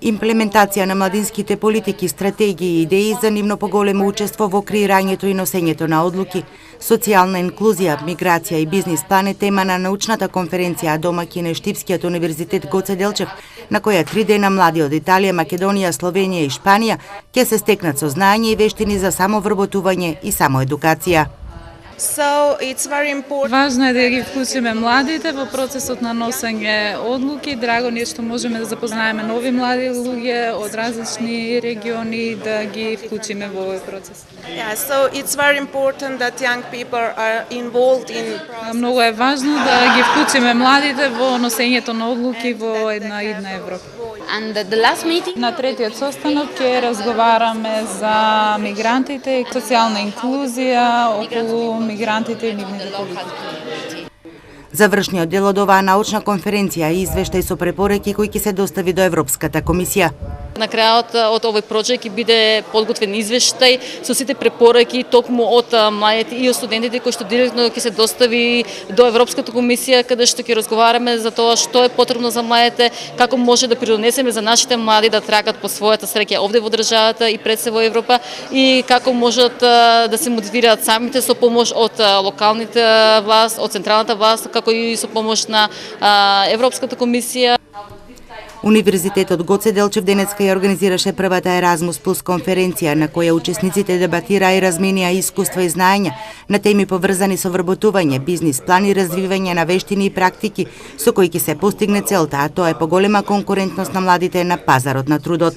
Имплементација на младинските политики, стратегии и идеи за нивно поголемо учество во креирањето и носењето на одлуки, социјална инклузија, миграција и бизнис план е тема на научната конференција домаќин е Штипскиот универзитет Гоце Делчев, на која 3 дена млади од Италија, Македонија, Словенија и Шпанија ќе се стекнат со знаење и вештини за самовработување и самоедукација. Важно е да ги вклучиме младите во процесот на носење одлуки. Драго ни е што можеме да запознаеме нови млади луѓе од различни региони, да ги вклучиме во овој процес. Многу е важно да ги вклучиме младите во носењето на одлуки во една идна Европа. На третиот состанок ќе разговараме за мигрантите и социјална инклузија околу мигрантите и нивните политики. Завршниот дел од оваа научна конференција е извештај со препораки кои ќе се достави до Европската комисија. На крајот од овој проект ќе биде подготвен извештај со сите препораки токму од младите и од студентите кои што директно ќе се достави до Европската комисија, каде што ќе разговараме за тоа што е потребно за младите, како може да придонесеме за нашите млади да трагат по својата среќа овде во државата и пред се во Европа и како можат да се мотивираат самите со помош од локалните власт, од централната власт, како и со помош на Европската комисија. Универзитетот Гоце Делчев денеска ја организираше првата Еразмус Плюс конференција на која учесниците дебатираа и разменија искуства и знаења на теми поврзани со вработување, бизнис план и развивање на вештини и практики со кои ќе се постигне целта, а тоа е поголема конкурентност на младите на пазарот на трудот.